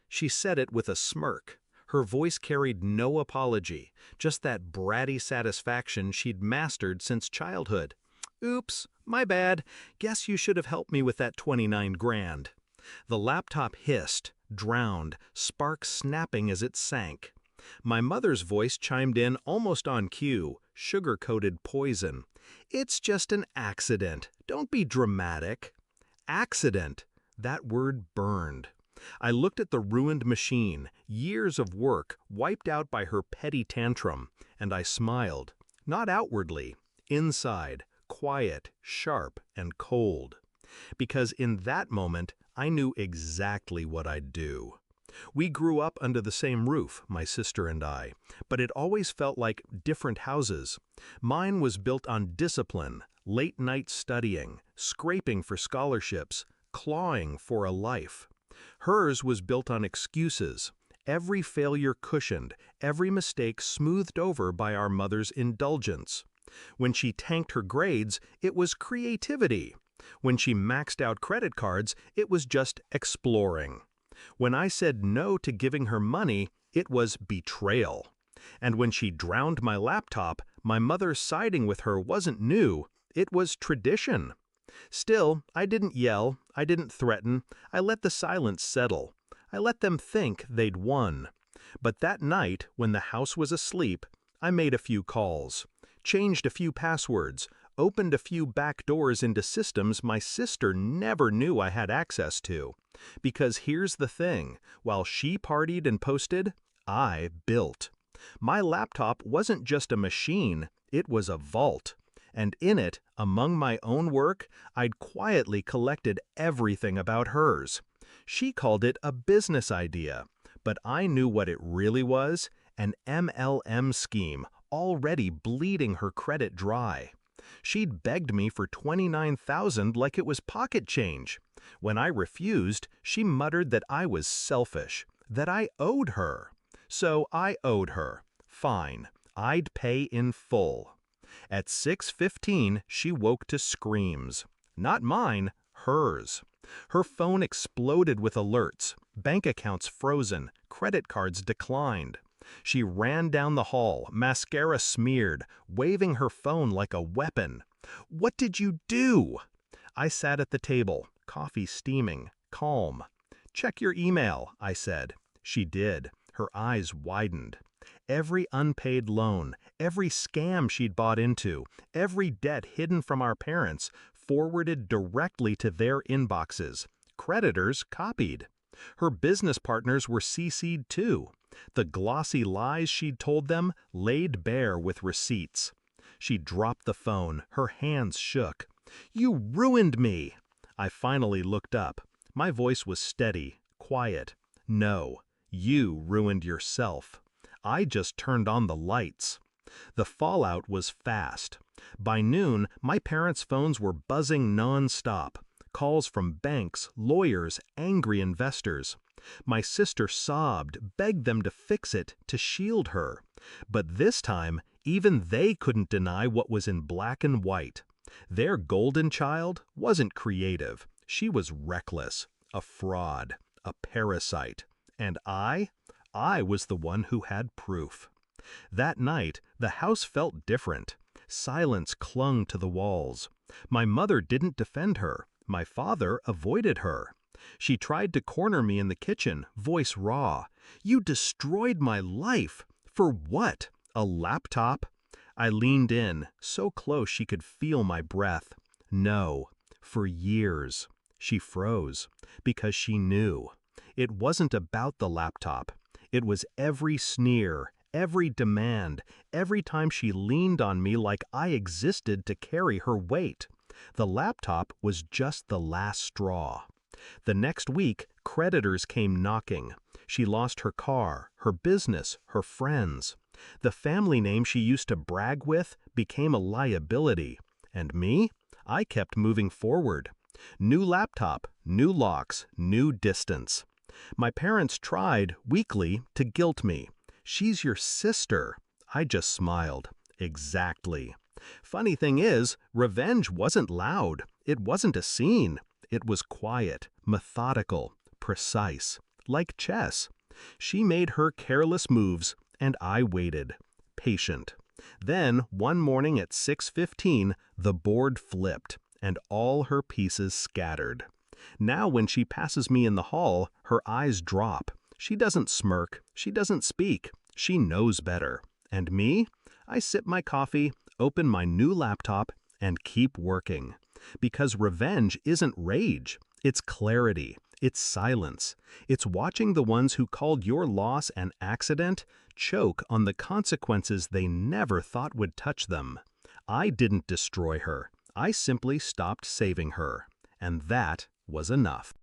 She said it with a smirk. Her voice carried no apology, just that bratty satisfaction she'd mastered since childhood. Oops, my bad. Guess you should have helped me with that 29 grand. The laptop hissed, drowned, sparks snapping as it sank. My mother's voice chimed in almost on cue, sugar-coated poison. It's just an accident. Don't be dramatic. Accident. That word burned. I looked at the ruined machine, years of work wiped out by her petty tantrum, and I smiled. Not outwardly, inside, quiet, sharp, and cold. Because in that moment, I knew exactly what I'd do. We grew up under the same roof, my sister and I, but it always felt like different houses. Mine was built on discipline, late-night studying, scraping for scholarships, clawing for a life. Hers was built on excuses, every failure cushioned, every mistake smoothed over by our mother's indulgence. When she tanked her grades, it was creativity. When she maxed out credit cards, it was just exploring. When I said no to giving her money, it was betrayal. And when she drowned my laptop, my mother siding with her wasn't new, it was tradition. Still, I didn't yell, I didn't threaten, I let the silence settle. I let them think they'd won. But that night, when the house was asleep, I made a few calls, changed a few passwords, opened a few back doors into systems my sister never knew I had access to. Because here's the thing, while she partied and posted, I built. My laptop wasn't just a machine, it was a vault. And in it, among my own work, I'd quietly collected everything about hers. She called it a business idea, but I knew what it really was, an MLM scheme, already bleeding her credit dry. She'd begged me for $29,000 like it was pocket change. When I refused, she muttered that I was selfish, that I owed her. So I owed her. Fine, I'd pay in full. At 6:15, she woke to screams. Not mine, hers. Her phone exploded with alerts, bank accounts frozen, credit cards declined. She ran down the hall, mascara smeared, waving her phone like a weapon. "What did you do?" I sat at the table, coffee steaming, calm. "Check your email," I said. She did. Her eyes widened. Every unpaid loan, every scam she'd bought into, every debt hidden from our parents, forwarded directly to their inboxes. Creditors copied. Her business partners were CC'd too. The glossy lies she'd told them laid bare with receipts. She dropped the phone, her hands shook. "You ruined me!" I finally looked up. My voice was steady, quiet. "No, you ruined yourself. I just turned on the lights." The fallout was fast. By noon, my parents' phones were buzzing non-stop. Calls from banks, lawyers, angry investors. My sister sobbed, begged them to fix it, to shield her. But this time, even they couldn't deny what was in black and white. Their golden child wasn't creative. She was reckless, a fraud, a parasite. And I was the one who had proof. That night, the house felt different. Silence clung to the walls. My mother didn't defend her. My father avoided her. She tried to corner me in the kitchen, voice raw. "You destroyed my life. For what? A laptop?" I leaned in, so close she could feel my breath. "No, for years." She froze, because she knew. It wasn't about the laptop. It was every sneer, every demand, every time she leaned on me like I existed to carry her weight. The laptop was just the last straw. The next week, creditors came knocking. She lost her car, her business, her friends. The family name she used to brag with became a liability. And me? I kept moving forward. New laptop, new locks, new distance. My parents tried, weakly, to guilt me. "She's your sister." I just smiled. Exactly. Funny thing is, revenge wasn't loud. It wasn't a scene. It was quiet, methodical, precise. like chess. She made her careless moves, and I waited, patient. Then, one morning at 6:15, the board flipped, and all her pieces scattered. Now when she passes me in the hall, her eyes drop. She doesn't smirk, she doesn't speak, she knows better. And me? I sip my coffee, open my new laptop, and keep working. Because revenge isn't rage, it's clarity, it's silence. It's watching the ones who called your loss an accident choke on the consequences they never thought would touch them. I didn't destroy her, I simply stopped saving her. And that was enough.